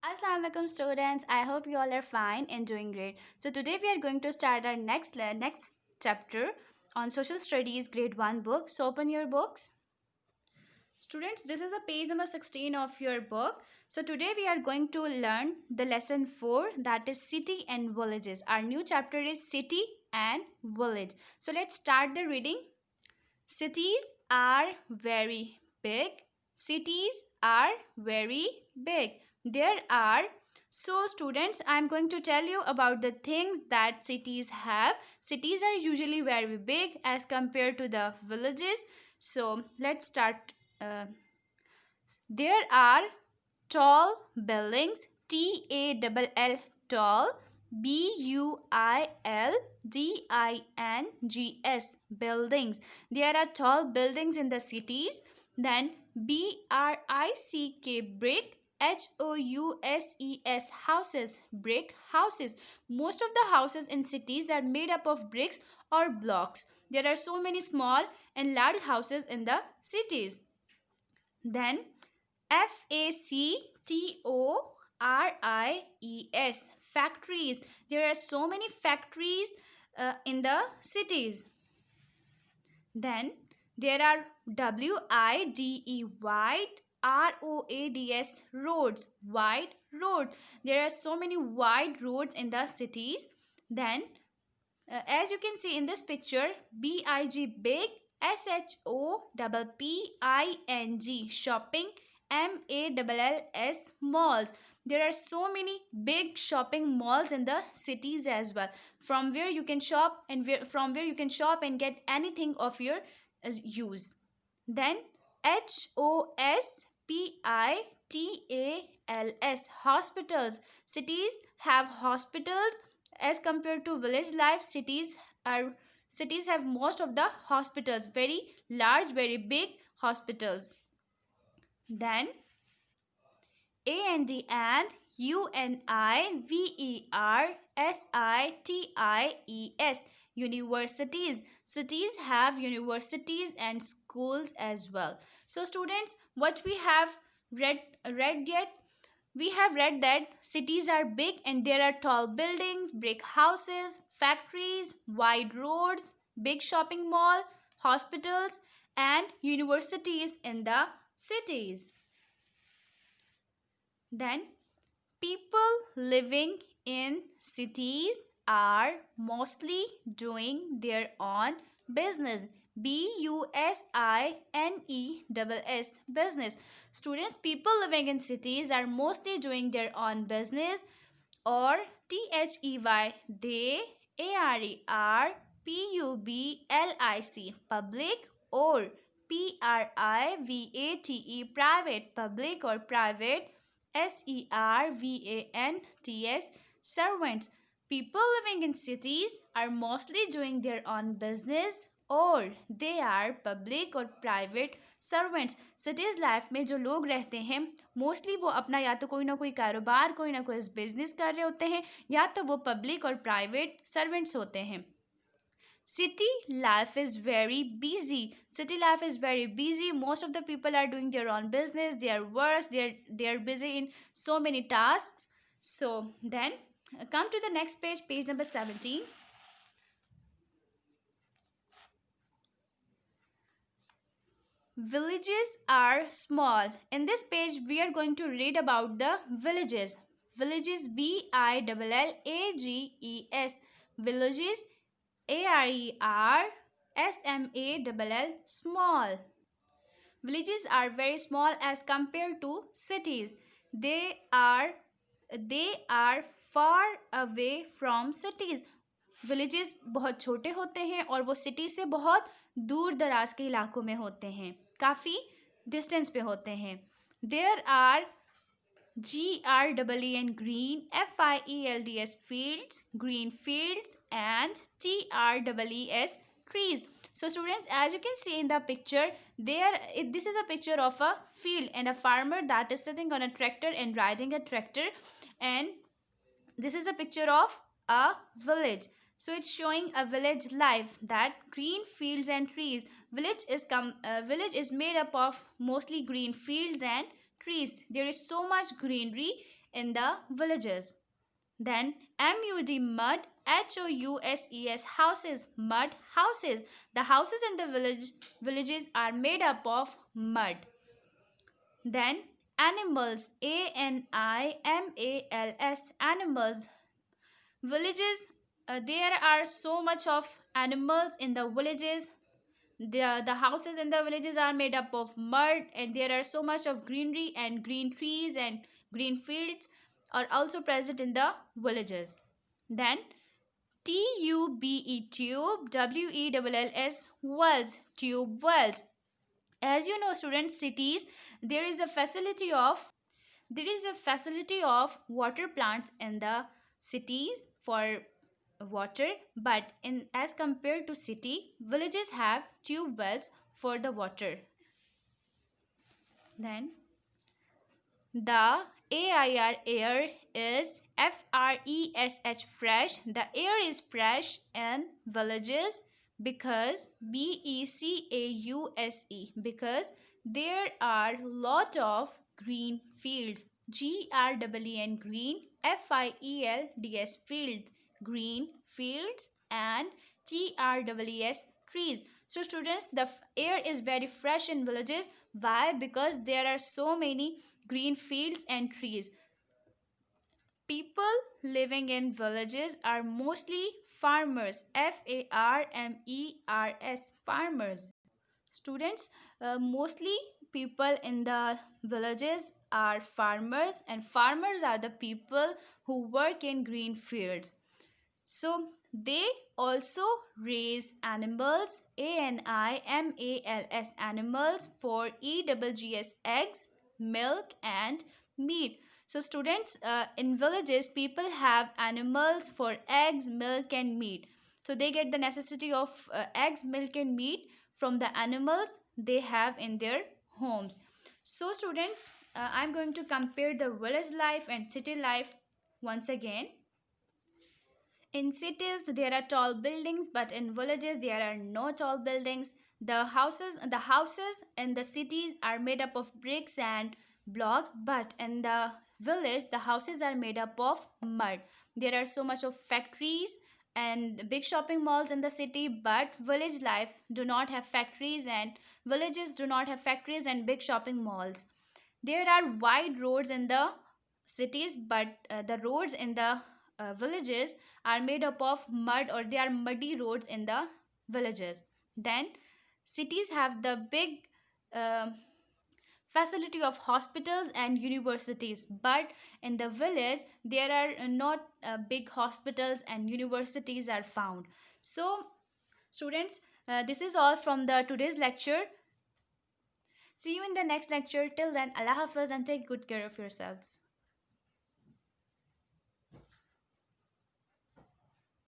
Assalamualaikum students. I hope you all are fine and doing great. So today we are going to start our next chapter on social studies grade 1 book. So open your books. Students, this is the page number 16 of your book. So today we are going to learn the lesson 4, that is city and villages. Our new chapter is city and village. So let's start the reading. Cities are very big. Cities are very big. There are. So students, I am going to tell you about the things that cities have. Cities are usually very big as compared to the villages. So let's start. There are tall buildings. Tall, tall. Buildings, buildings. There are tall buildings in the cities. Then brick, houses, brick houses. Most of the houses in cities are made up of bricks or blocks. There are so many small and large houses in the cities. Then factories, factories. There are so many factories in the cities. Then there are roads, roads, wide road. There are so many wide roads in the cities. Then as you can see in this picture, big, shopping, shopping, malls. There are so many big shopping malls in the cities as well, from where you can shop and get anything of your use. Then hospitals. Cities have hospitals. As compared to village life, cities have most of the hospitals, very large, very big hospitals. Then and universities, universities. Cities have universities and schools as well. So students, what we have read yet, we have read that cities are big and there are tall buildings, brick houses, factories, wide roads, big shopping mall, hospitals, and universities in the cities. Then people living in cities are mostly doing their own business. Business. Students, people living in cities are mostly doing their own business, or they, public, or private, public or private, servants. People living in cities are mostly doing their own business, और they are public और private servants. Cities life में जो लोग रहते हैं mostly वो अपना या तो कोई ना कोई कारोबार, कोई ना कोई बिजनेस कर रहे होते हैं, या तो वो पब्लिक और प्राइवेट सर्वेंट्स होते हैं. City life is very busy. City life is very busy. Most of the people are doing their own business, their works, they're busy in so many tasks. So then come to the next page, page number 17. Villages are small. In this page, we are going to read about the villages. Villages, villages. Villages, small. Villages are very small as compared to cities. They are far away from cities. Villages बहुत छोटे होते हैं और वो city से बहुत दूर दराज के इलाकों में होते हैं, काफ़ी डिस्टेंस पे होते हैं. There are GREEN, green, FIELDS, fields, green fields, and TREES, trees. So students, as you can see in the picture, this is a picture of a field and a farmer that is sitting on a tractor and riding a tractor, and this is a picture of a village. So it's showing a village life, that green fields and trees. Village is made up of mostly green fields and trees. There is so much greenery in the villages. Then MUD, mud, HOUSES, houses, mud houses. The houses in the villages are made up of mud. Then animals, ANIMALS, animals. Villages, there are so much of animals in the villages. The houses in the villages are made up of mud, and there are so much of greenery and green trees and green fields are also present in the villages. Then TUBE, tube, WELLS, wells, tube wells. As you know, students, cities, there is a facility of water plants in the cities for water, but in as compared to city, villages have tube wells for the water. Then the air is FRESH, fresh. The air is fresh in villages because BECAUSE, because there are lot of green fields. GREEN, green, FIELDS, fields, green fields, and TREES, trees. So students, the air is very fresh in villages. Why? Because there are so many green fields and trees. People living in villages are mostly farmers. FARMERS, farmers. Students, mostly people in the villages are farmers, and farmers are the people who work in green fields. So they also raise animals, ANIMALS, animals, for EGGS, eggs, milk, and meat. So students, in villages, people have animals for eggs, milk, and meat. So they get the necessity of eggs, milk, and meat from the animals they have in their homes. So students, I'm going to compare the village life and city life once again. In cities, there are tall buildings, but in villages, there are no tall buildings. The houses in the cities are made up of bricks and blocks, but in the village, the houses are made up of mud. There are so much of factories and big shopping malls in the city, but village life do not have factories, and villages do not have factories and big shopping malls. There are wide roads in the cities, but the roads in the villages are made up of mud, or they are muddy roads in the villages. Then cities have the big uh, facility of hospitals and universities, but in the village there are not big hospitals and universities are found. So students, this is all from the today's lecture. See you in the next lecture. Till then, Allah Hafiz, and take good care of yourselves.